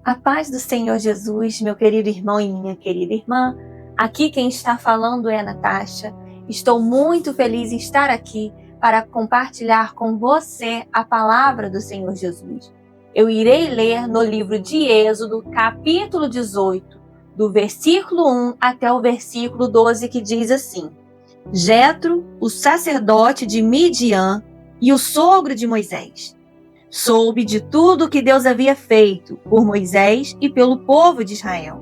A paz do Senhor Jesus, meu querido irmão e minha querida irmã. Aqui quem está falando é a Natasha. Estou muito feliz em estar aqui para compartilhar com você a palavra do Senhor Jesus. Eu irei ler no livro de Êxodo, capítulo 18, do versículo 1 até o versículo 12, que diz assim: Jetro, o sacerdote de Midian e o sogro de Moisés, soube de tudo o que Deus havia feito por Moisés e pelo povo de Israel.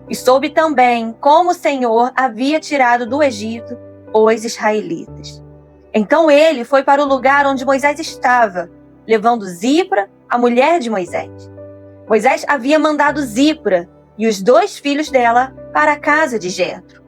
E soube também como o Senhor havia tirado do Egito os israelitas. Então ele foi para o lugar onde Moisés estava, levando Zípora, a mulher de Moisés. Moisés havia mandado Zípora e os 2 filhos dela para a casa de Jetro.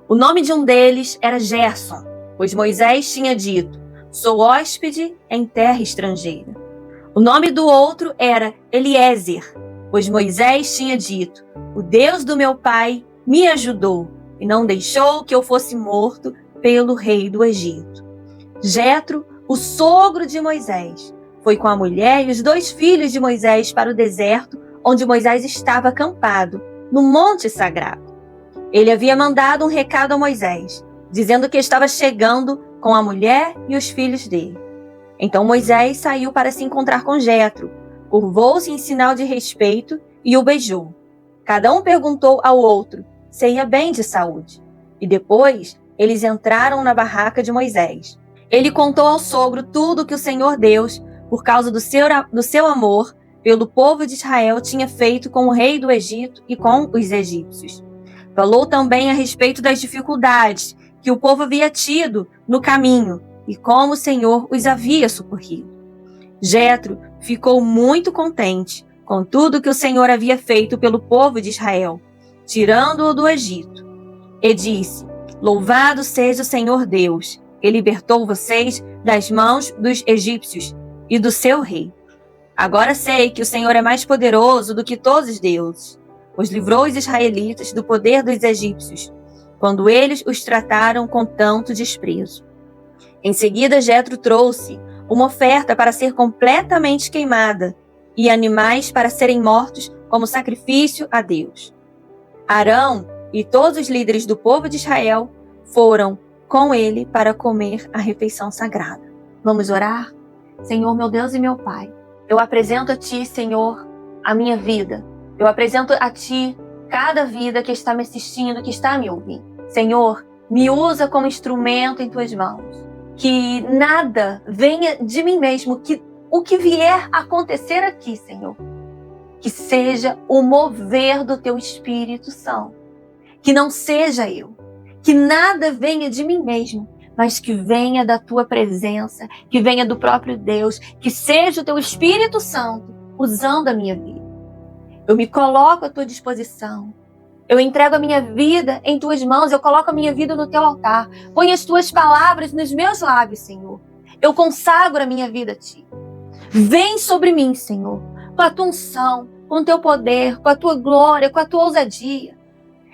O nome de um deles era Gerson, pois Moisés tinha dito: sou hóspede em terra estrangeira. O nome do outro era Eliezer, pois Moisés tinha dito: o Deus do meu pai me ajudou e não deixou que eu fosse morto pelo rei do Egito. Jetro, o sogro de Moisés, foi com a mulher e os 2 filhos de Moisés para o deserto, onde Moisés estava acampado, no monte sagrado. Ele havia mandado um recado a Moisés, dizendo que estava chegando com a mulher e os filhos dele. Então Moisés saiu para se encontrar com Jetro, curvou-se em sinal de respeito e o beijou. Cada um perguntou ao outro se ia bem de saúde. E depois eles entraram na barraca de Moisés. Ele contou ao sogro tudo o que o Senhor Deus, por causa do seu amor pelo povo de Israel, tinha feito com o rei do Egito e com os egípcios. Falou também a respeito das dificuldades que o povo havia tido no caminho e como o Senhor os havia socorrido. Jetro ficou muito contente com tudo que o Senhor havia feito pelo povo de Israel, tirando-o do Egito. E disse: louvado seja o Senhor Deus, que libertou vocês das mãos dos egípcios e do seu rei. Agora sei que o Senhor é mais poderoso do que todos os deuses, pois livrou os israelitas do poder dos egípcios, quando eles os trataram com tanto desprezo. Em seguida, Jetro trouxe uma oferta para ser completamente queimada e animais para serem mortos como sacrifício a Deus. Arão e todos os líderes do povo de Israel foram com ele para comer a refeição sagrada. Vamos orar? Senhor, meu Deus e meu Pai, eu apresento a Ti, Senhor, a minha vida. Eu apresento a Ti cada vida que está me assistindo, que está me ouvindo. Senhor, me usa como instrumento em Tuas mãos. Que nada venha de mim mesmo, que o que vier a acontecer aqui, Senhor, que seja o mover do Teu Espírito Santo. Que não seja eu. Que nada venha de mim mesmo, mas que venha da Tua presença, que venha do próprio Deus, que seja o Teu Espírito Santo usando a minha vida. Eu me coloco à Tua disposição. Eu entrego a minha vida em Tuas mãos, eu coloco a minha vida no Teu altar. Põe as Tuas palavras nos meus lábios, Senhor. Eu consagro a minha vida a Ti. Vem sobre mim, Senhor, com a Tua unção, com o Teu poder, com a Tua glória, com a Tua ousadia.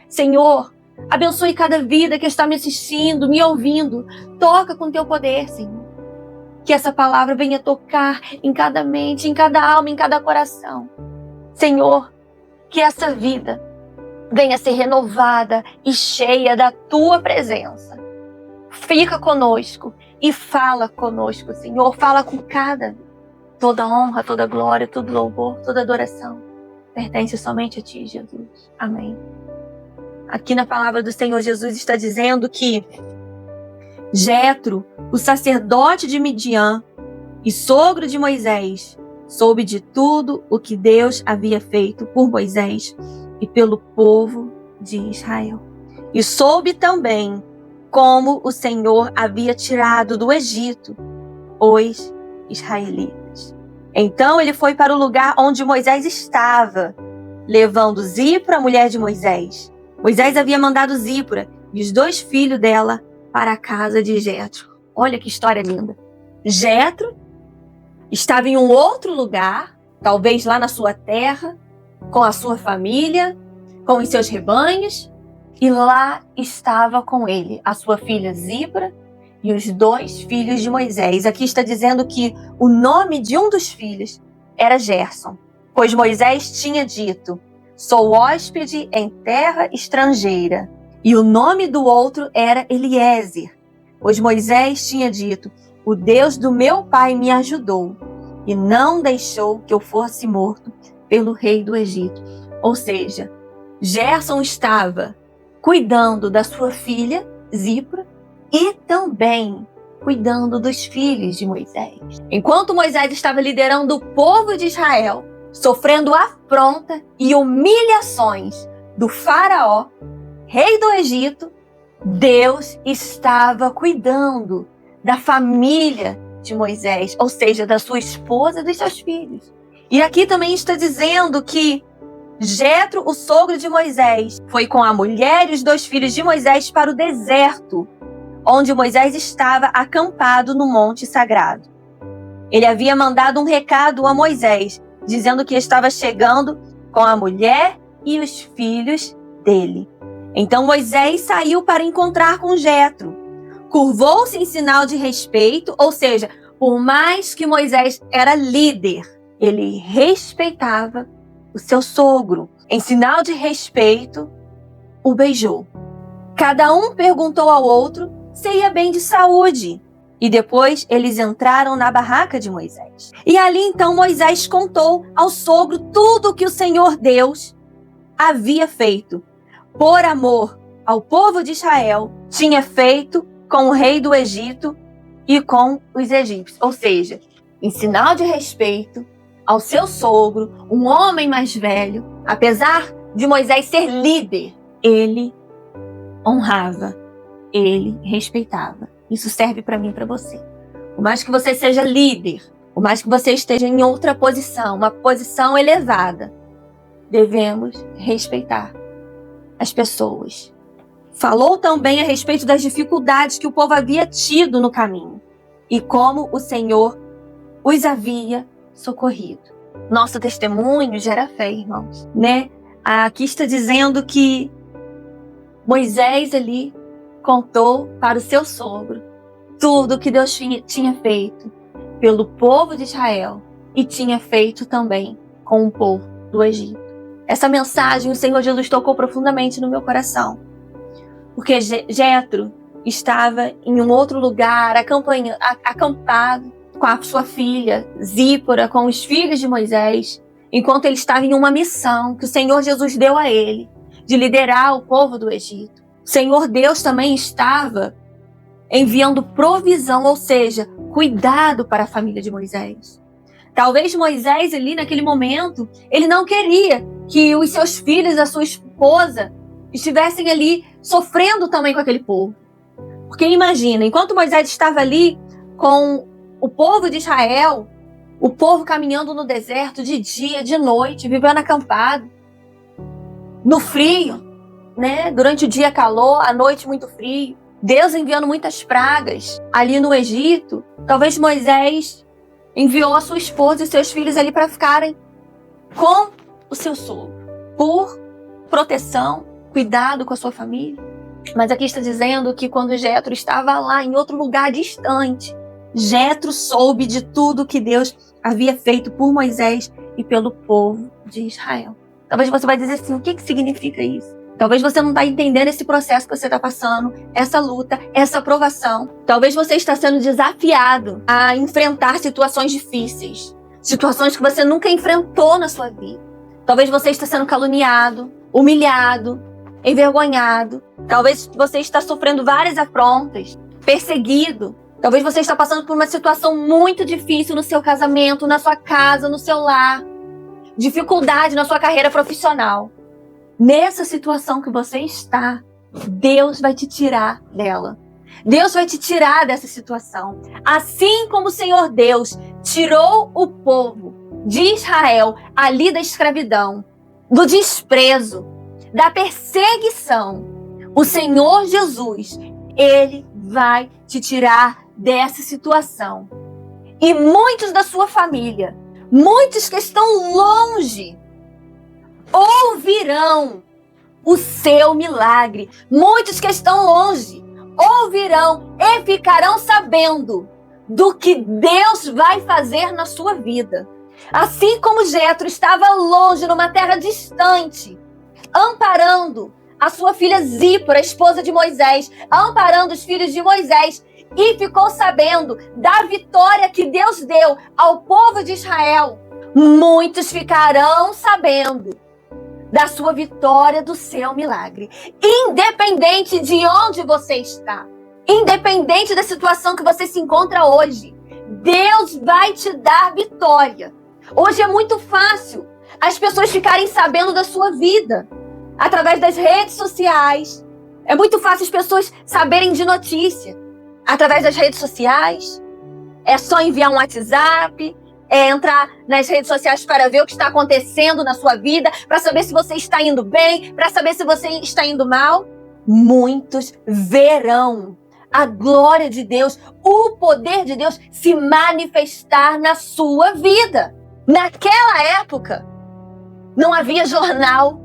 Senhor, abençoe cada vida que está me assistindo, me ouvindo. Toca com Teu poder, Senhor. Que essa palavra venha tocar em cada mente, em cada alma, em cada coração. Senhor, que essa vida venha ser renovada e cheia da Tua presença. Fica conosco e fala conosco, Senhor. Fala com cada. Toda honra, toda glória, todo louvor, toda adoração pertence somente a Ti, Jesus. Amém. Aqui na palavra do Senhor, Jesus está dizendo que Jetro, o sacerdote de Midian e sogro de Moisés, soube de tudo o que Deus havia feito por Moisés e pelo povo de Israel. E soube também como o Senhor havia tirado do Egito os israelitas. Então ele foi para o lugar onde Moisés estava, levando Zípora, a mulher de Moisés. Moisés havia mandado Zípora e os 2 filhos dela para a casa de Jetro. Olha que história linda. Jetro estava em um outro lugar, talvez lá na sua terra, com a sua família, com os seus rebanhos, e lá estava com ele a sua filha Zípora e os 2 filhos de Moisés. Aqui está dizendo que o nome de um dos filhos era Gerson. Pois Moisés tinha dito: sou hóspede em terra estrangeira. E o nome do outro era Eliezer. Pois Moisés tinha dito: o Deus do meu pai me ajudou e não deixou que eu fosse morto pelo rei do Egito. Ou seja, Gerson estava cuidando da sua filha, Zípora, e também cuidando dos filhos de Moisés. Enquanto Moisés estava liderando o povo de Israel, sofrendo afronta e humilhações do faraó, rei do Egito, Deus estava cuidando da família de Moisés, ou seja, da sua esposa e dos seus filhos. E aqui também está dizendo que Jetro, o sogro de Moisés, foi com a mulher e os 2 filhos de Moisés para o deserto, onde Moisés estava acampado no monte sagrado. Ele havia mandado um recado a Moisés, dizendo que estava chegando com a mulher e os filhos dele. Então Moisés saiu para encontrar com Jetro. Curvou-se em sinal de respeito, ou seja, por mais que Moisés era líder, ele respeitava o seu sogro. Em sinal de respeito, o beijou. Cada um perguntou ao outro se ia bem de saúde. E depois eles entraram na barraca de Moisés. E ali então Moisés contou ao sogro tudo o que o Senhor Deus havia feito. Por amor ao povo de Israel, tinha feito com o rei do Egito e com os egípcios. Ou seja, em sinal de respeito ao seu sogro, um homem mais velho, apesar de Moisés ser líder, ele honrava, ele respeitava. Isso serve para mim e para você. Por mais que você seja líder, por mais que você esteja em outra posição, uma posição elevada, devemos respeitar as pessoas. Falou também a respeito das dificuldades que o povo havia tido no caminho e como o Senhor os havia socorrido. Nosso testemunho gera fé, irmãos, né? Aqui está dizendo que Moisés ali contou para o seu sogro tudo o que Deus tinha feito pelo povo de Israel e tinha feito também com o povo do Egito. Essa mensagem o Senhor Jesus tocou profundamente no meu coração, porque Jetro estava em um outro lugar, acampado com a sua filha, Zípora, com os filhos de Moisés, enquanto ele estava em uma missão que o Senhor Jesus deu a ele, de liderar o povo do Egito. O Senhor Deus também estava enviando provisão, ou seja, cuidado para a família de Moisés. Talvez Moisés ali naquele momento, ele não queria que os seus filhos, a sua esposa, estivessem ali sofrendo também com aquele povo. Porque imagina, enquanto Moisés estava ali com o povo de Israel, o povo caminhando no deserto de dia, de noite, vivendo acampado, no frio, né? Durante o dia calor, à noite muito frio. Deus enviando muitas pragas ali no Egito. Talvez Moisés enviou a sua esposa e seus filhos ali para ficarem com o seu sogro, por proteção, cuidado com a sua família. Mas aqui está dizendo que quando Jetro estava lá em outro lugar distante, Jetro soube de tudo que Deus havia feito por Moisés e pelo povo de Israel. Talvez você vai dizer assim, o que significa isso? Talvez você não está entendendo esse processo que você está passando, essa luta, essa provação. Talvez você está sendo desafiado a enfrentar situações difíceis, situações que você nunca enfrentou na sua vida. Talvez você está sendo caluniado, humilhado, envergonhado. Talvez você está sofrendo várias afrontas, perseguido. Talvez você está passando por uma situação muito difícil no seu casamento, na sua casa, no seu lar. Dificuldade na sua carreira profissional. Nessa situação que você está, Deus vai te tirar dela. Deus vai te tirar dessa situação. Assim como o Senhor Deus tirou o povo de Israel ali da escravidão, do desprezo, da perseguição, o Senhor Jesus, Ele vai te tirar dessa situação. E muitos da sua família, muitos que estão longe, ouvirão o seu milagre. Muitos que estão longe ouvirão e ficarão sabendo do que Deus vai fazer na sua vida. Assim como Jetro estava longe, numa terra distante, amparando a sua filha Zípora, esposa de Moisés, amparando os filhos de Moisés, e ficou sabendo da vitória que Deus deu ao povo de Israel, muitos ficarão sabendo da sua vitória, do seu milagre. Independente de onde você está, independente da situação que você se encontra hoje, Deus vai te dar vitória. Hoje é muito fácil as pessoas ficarem sabendo da sua vida através das redes sociais. É muito fácil as pessoas saberem de notícia através das redes sociais. É só enviar um WhatsApp, entrar nas redes sociais para ver o que está acontecendo na sua vida, para saber se você está indo bem, para saber se você está indo mal. Muitos verão a glória de Deus, o poder de Deus se manifestar na sua vida. Naquela época, não havia jornal,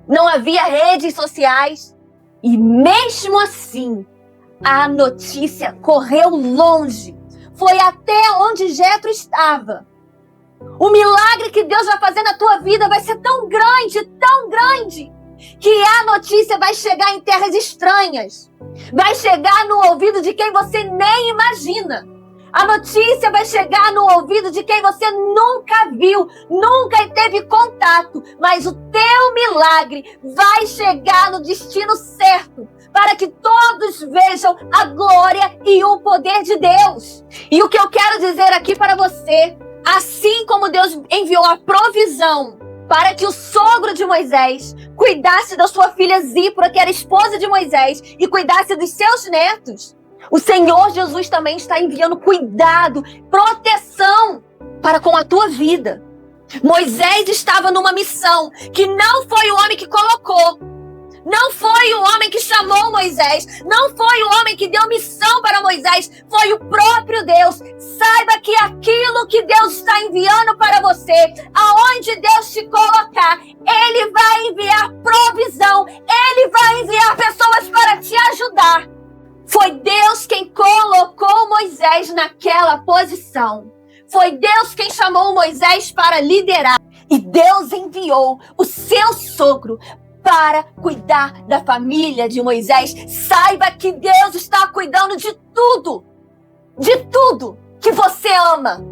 não havia redes sociais, e mesmo assim, a notícia correu longe. Foi até onde Jetro estava. O milagre que Deus vai fazer na tua vida vai ser tão grande, que a notícia vai chegar em terras estranhas. Vai chegar no ouvido de quem você nem imagina. A notícia vai chegar no ouvido de quem você nunca viu, nunca teve contato. Mas o teu milagre vai chegar no destino certo, para que todos vejam a glória e o poder de Deus. E o que eu quero dizer aqui para você, assim como Deus enviou a provisão para que o sogro de Moisés cuidasse da sua filha Zípora, que era esposa de Moisés, e cuidasse dos seus netos, o Senhor Jesus também está enviando cuidado, proteção para com a tua vida. Moisés estava numa missão que não foi o homem que colocou. Não foi o homem que chamou Moisés, não foi o homem que deu missão para Moisés, foi o próprio Deus. Saiba que aquilo que Deus está enviando para você, aonde Deus te colocar, Ele vai enviar provisão, Ele vai enviar pessoas para te ajudar. Foi Deus quem colocou Moisés naquela posição. Foi Deus quem chamou Moisés para liderar. E Deus enviou o seu sogro para cuidar da família de Moisés. Saiba que Deus está cuidando de tudo que você ama,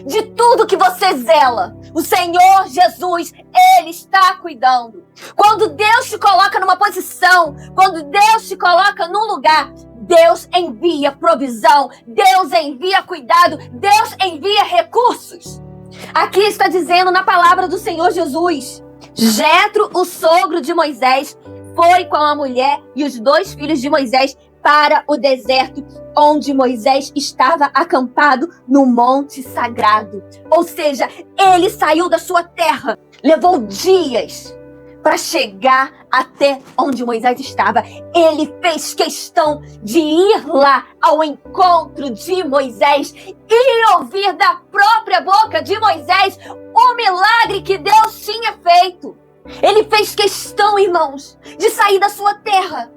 de tudo que você zela. O Senhor Jesus, Ele está cuidando. Quando Deus te coloca numa posição, quando Deus te coloca num lugar, Deus envia provisão, Deus envia cuidado, Deus envia recursos. Aqui está dizendo na palavra do Senhor Jesus: Jetro, o sogro de Moisés, foi com a mulher e os 2 filhos de Moisés para o deserto, onde Moisés estava acampado no monte sagrado. Ou seja, ele saiu da sua terra, levou dias para chegar até onde Moisés estava. Ele fez questão de ir lá ao encontro de Moisés e ouvir da própria boca de Moisés o milagre que Deus tinha feito. Ele fez questão, irmãos, de sair da sua terra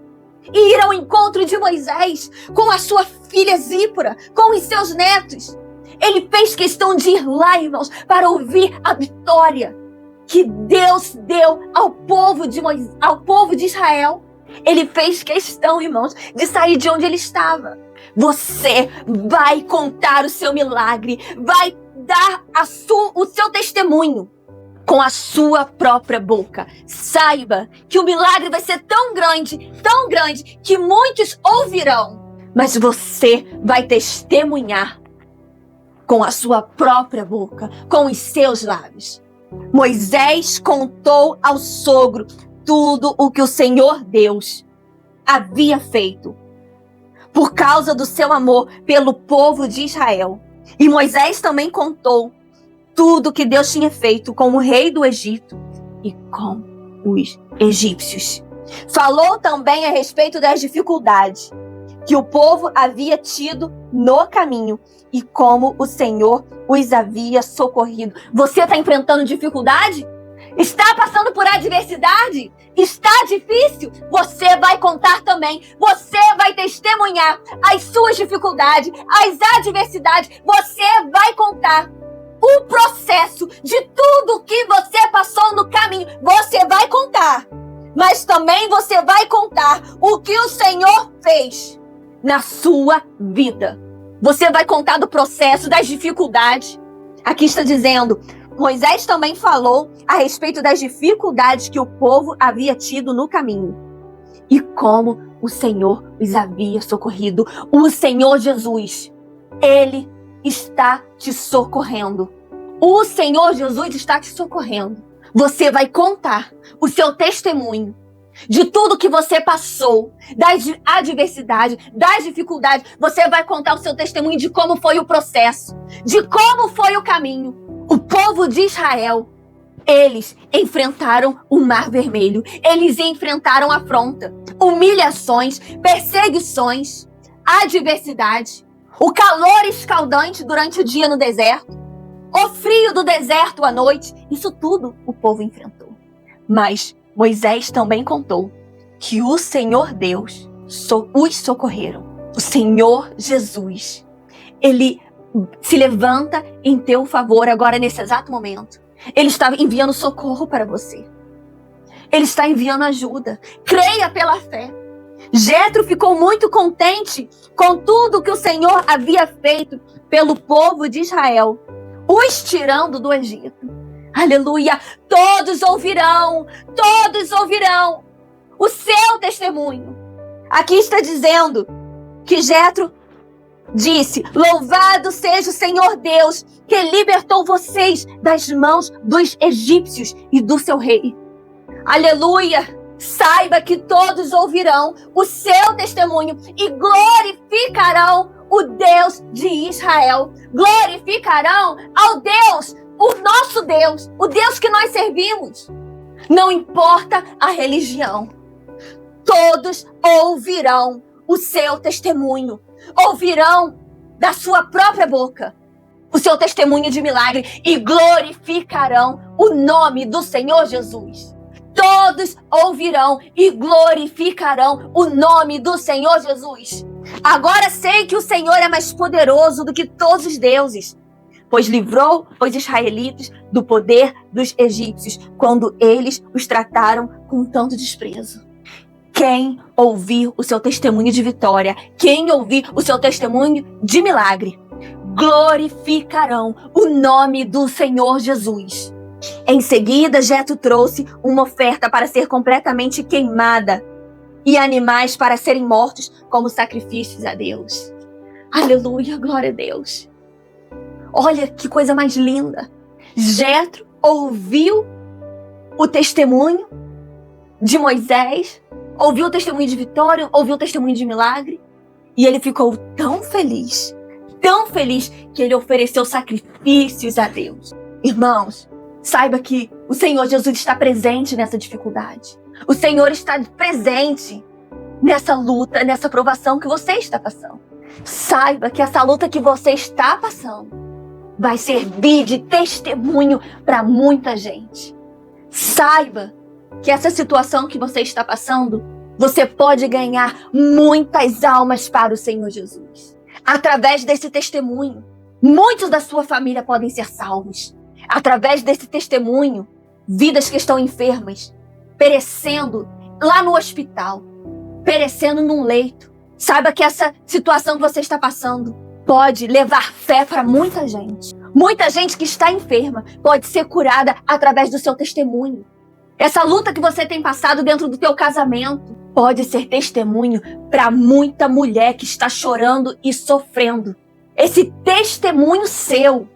e ir ao encontro de Moisés com a sua filha Zípora, com os seus netos. Ele fez questão de ir lá, irmãos, para ouvir a vitória que Deus deu ao povo de Israel. Ele fez questão, irmãos, de sair de onde ele estava. Você vai contar o seu milagre, vai dar o seu testemunho com a sua própria boca. Saiba que o milagre vai ser tão grande, que muitos ouvirão, mas você vai testemunhar com a sua própria boca, com os seus lábios. Moisés contou ao sogro tudo o que o Senhor Deus havia feito por causa do seu amor pelo povo de Israel. E Moisés também contou tudo que Deus tinha feito com o rei do Egito e com os egípcios. Falou também a respeito das dificuldades que o povo havia tido no caminho e como o Senhor os havia socorrido. Você está enfrentando dificuldade? Está passando por adversidade? Está difícil? Você vai contar também. Você vai testemunhar as suas dificuldades, as adversidades. Você vai contar. o processo de tudo que você passou no caminho. Você vai contar, mas também você vai contar o que o Senhor fez na sua vida. Você vai contar do processo, das dificuldades. Aqui está dizendo, Moisés também falou a respeito das dificuldades que o povo havia tido no caminho e como o Senhor os havia socorrido. O Senhor Jesus, Ele está te socorrendo. O Senhor Jesus está te socorrendo. Você vai contar o seu testemunho de tudo que você passou, das adversidades, das dificuldades. Você vai contar o seu testemunho de como foi o processo, de como foi o caminho. O povo de Israel, eles enfrentaram o Mar Vermelho. Eles enfrentaram afronta, humilhações, perseguições, adversidade, o calor escaldante durante o dia no deserto, o frio do deserto à noite. Isso tudo o povo enfrentou. Mas Moisés também contou que o Senhor Deus os socorreram. O Senhor Jesus, Ele se levanta em teu favor agora nesse exato momento. Ele está enviando socorro para você. Ele está enviando ajuda. Creia pela fé. Jetro ficou muito contente com tudo que o Senhor havia feito pelo povo de Israel, os tirando do Egito. Aleluia! Todos ouvirão o seu testemunho. Aqui está dizendo que Jetro disse: louvado seja o Senhor Deus, que libertou vocês das mãos dos egípcios e do seu rei. Aleluia! Saiba que todos ouvirão o seu testemunho e glorificarão o Deus de Israel. Glorificarão ao Deus, o nosso Deus, o Deus que nós servimos. Não importa a religião, todos ouvirão o seu testemunho. Ouvirão da sua própria boca o seu testemunho de milagre e glorificarão o nome do Senhor Jesus. Todos ouvirão e glorificarão o nome do Senhor Jesus. Agora sei que o Senhor é mais poderoso do que todos os deuses, pois livrou os israelitas do poder dos egípcios, quando eles os trataram com tanto desprezo. Quem ouvir o seu testemunho de vitória, quem ouvir o seu testemunho de milagre, glorificarão o nome do Senhor Jesus. Em seguida, Jetro trouxe uma oferta para ser completamente queimada e animais para serem mortos como sacrifícios a Deus. Aleluia, glória a Deus. Olha que coisa mais linda. Jetro ouviu o testemunho de Moisés, ouviu o testemunho de vitória, ouviu o testemunho de milagre, e ele ficou tão feliz que ele ofereceu sacrifícios a Deus. Irmãos, saiba que o Senhor Jesus está presente nessa dificuldade. O Senhor está presente nessa luta, nessa provação que você está passando. Saiba que essa luta que você está passando vai servir de testemunho para muita gente. Saiba que essa situação que você está passando, você pode ganhar muitas almas para o Senhor Jesus. Através desse testemunho, muitos da sua família podem ser salvos. Através desse testemunho, vidas que estão enfermas, perecendo lá no hospital, perecendo num leito. Saiba que essa situação que você está passando pode levar fé para muita gente. Muita gente que está enferma pode ser curada através do seu testemunho. Essa luta que você tem passado dentro do teu casamento pode ser testemunho para muita mulher que está chorando e sofrendo. Esse testemunho seu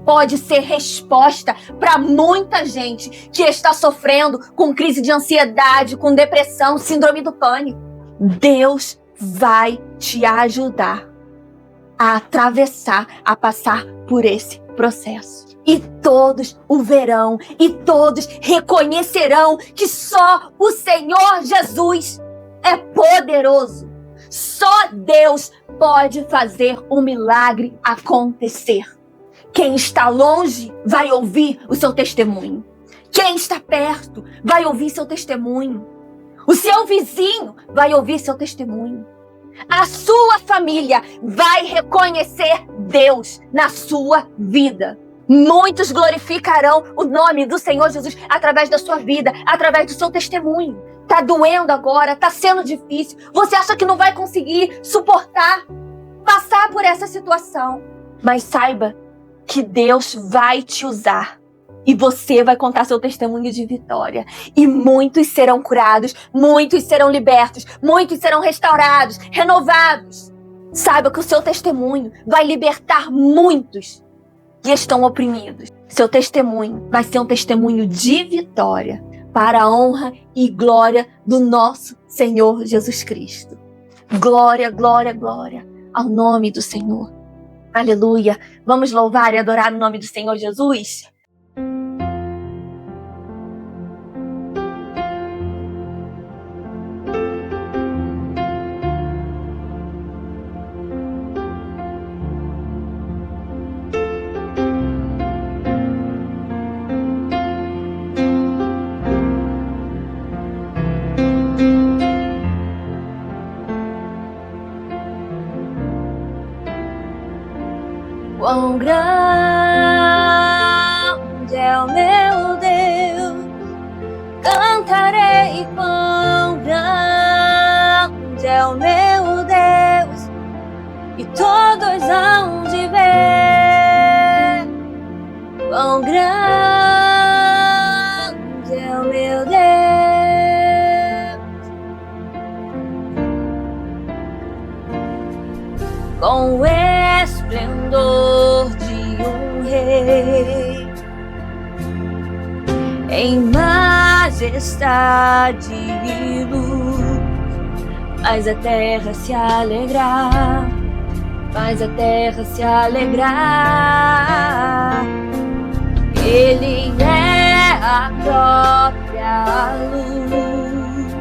pode ser resposta para muita gente que está sofrendo com crise de ansiedade, com depressão, síndrome do pânico. Deus vai te ajudar a atravessar, a passar por esse processo. E todos o verão, e todos reconhecerão que só o Senhor Jesus é poderoso. Só Deus pode fazer o milagre acontecer. Quem está longe vai ouvir o seu testemunho. Quem está perto vai ouvir seu testemunho. O seu vizinho vai ouvir seu testemunho. A sua família vai reconhecer Deus na sua vida. Muitos glorificarão o nome do Senhor Jesus através da sua vida, através do seu testemunho. Tá doendo agora, tá sendo difícil. Você acha que não vai conseguir suportar, passar por essa situação. Mas saiba que Deus vai te usar. E você vai contar seu testemunho de vitória. E muitos serão curados, muitos serão libertos, muitos serão restaurados, renovados. Saiba que o seu testemunho vai libertar muitos que estão oprimidos. Seu testemunho vai ser um testemunho de vitória para a honra e glória do nosso Senhor Jesus Cristo. Glória, glória, glória ao nome do Senhor. Aleluia. Vamos louvar e adorar o nome do Senhor Jesus? Quão grande é o meu Deus, cantarei quão grande é o meu Deus, e todos hão de ver quão grande é o meu Deus. Com o esplendor de um rei, em majestade e luz, faz a terra se alegrar, faz a terra se alegrar. Ele é a própria luz,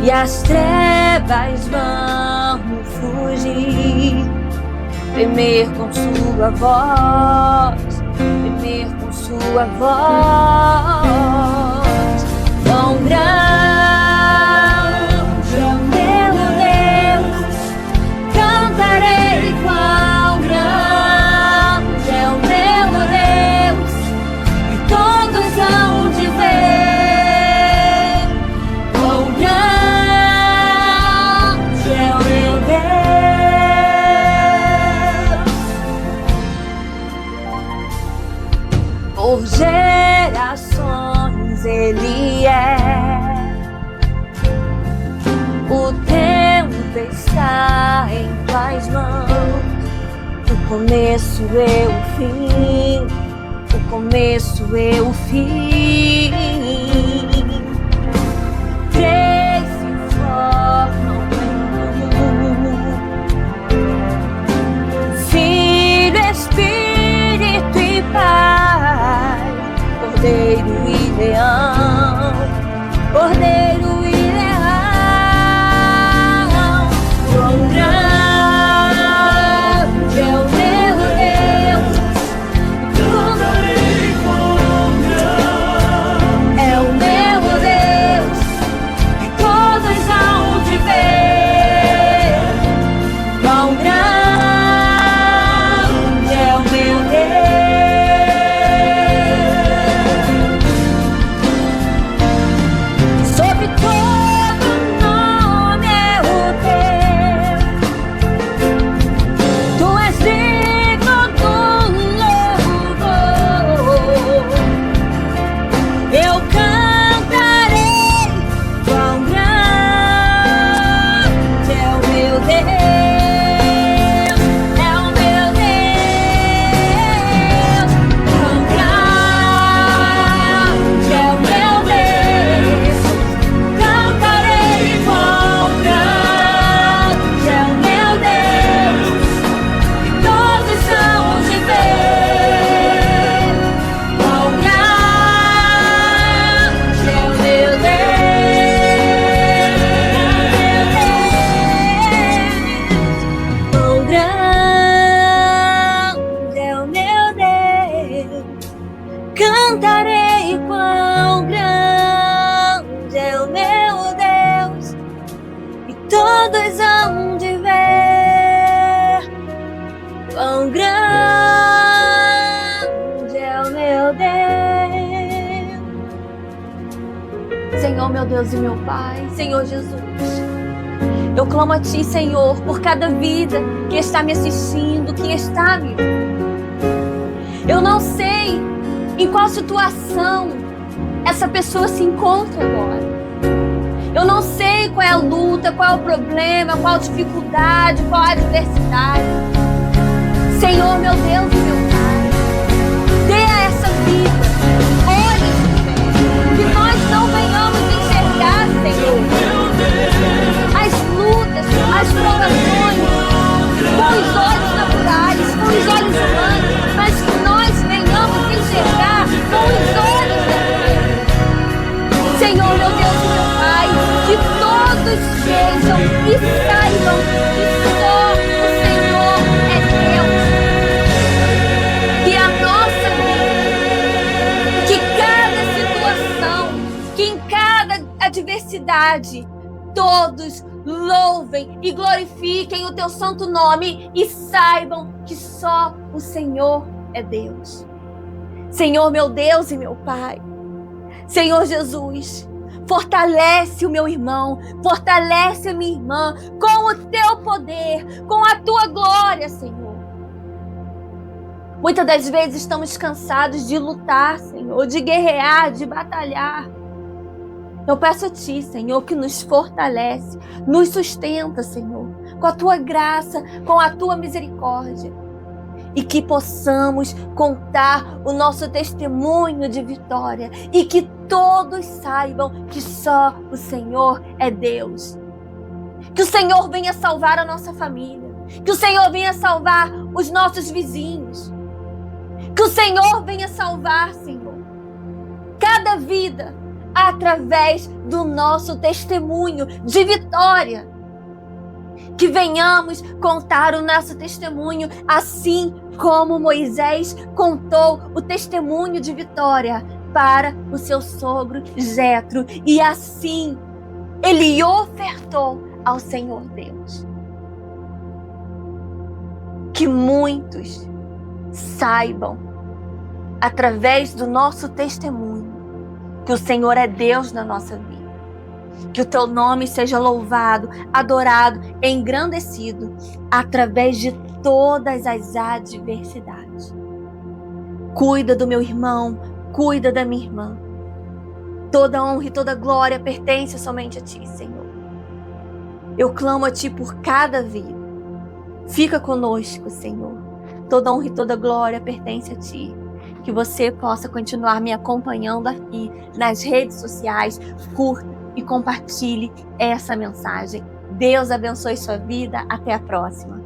e as trevas vão fugir, temer com sua voz, temer com sua voz. Quão grande é o meu Deus, cantarei quão grande é o meu Deus, e todos hão de ver quão grande é o meu Deus. Por gerações Ele é, o tempo está em tuas mãos, o começo e o fim, o começo e o fim. Três se formam em um, Filho, Espírito e Pai, Cordeiro e Leão, Cordeiro e Leão. Quão grande é o meu Deus, cantarei quão grande é o meu Deus, e todos hão de ver quão grande é o meu Deus. Sobre todas Senhor, meu Deus e meu Pai, Senhor Jesus, eu clamo a Ti, Senhor, por cada vida que está me assistindo, que está me ouvindo. Eu não sei em qual situação essa pessoa se encontra agora. Eu não sei qual é a luta, qual é o problema, qual a dificuldade, qual a adversidade. Senhor, meu Deus e meu Pai, dê a essa vida olhos de fé, que nós não venhamos enxergar, Senhor, as lutas, as provações com os olhos naturais, com os olhos humanos, mas que nós venhamos enxergar com os olhos da fé. Senhor, meu Deus e meu Pai, que todos vejam e saibam que só o Senhor é Deus. Que a nossa vida, que cada situação, que em cada adversidade, todos louvem e glorifiquem o Teu santo nome e saibam que só o Senhor é Deus. Senhor, meu Deus e meu Pai, Senhor Jesus, fortalece o meu irmão, fortalece a minha irmã com o Teu poder, com a Tua glória, Senhor. Muitas das vezes estamos cansados de lutar, Senhor, de guerrear, de batalhar. Eu peço a Ti, Senhor, que nos fortalece, nos sustenta, Senhor, com a Tua graça, com a Tua misericórdia. E que possamos contar o nosso testemunho de vitória. E que todos saibam que só o Senhor é Deus. Que o Senhor venha salvar a nossa família. Que o Senhor venha salvar os nossos vizinhos. Que o Senhor venha salvar, Senhor, cada vida através do nosso testemunho de vitória. Que venhamos contar o nosso testemunho assim como Moisés contou o testemunho de vitória para o seu sogro Jetro. E assim ele ofertou ao Senhor Deus. Que muitos saibam, através do nosso testemunho, que o Senhor é Deus na nossa vida. Que o Teu nome seja louvado, adorado, engrandecido através de todas as adversidades. Cuida do meu irmão, cuida da minha irmã. Toda honra e toda glória pertence somente a Ti, Senhor. Eu clamo a Ti por cada vida. Fica conosco, Senhor. Toda honra e toda glória pertence a Ti. Que você possa continuar me acompanhando aqui nas redes sociais. Curta e compartilhe essa mensagem. Deus abençoe sua vida. Até a próxima.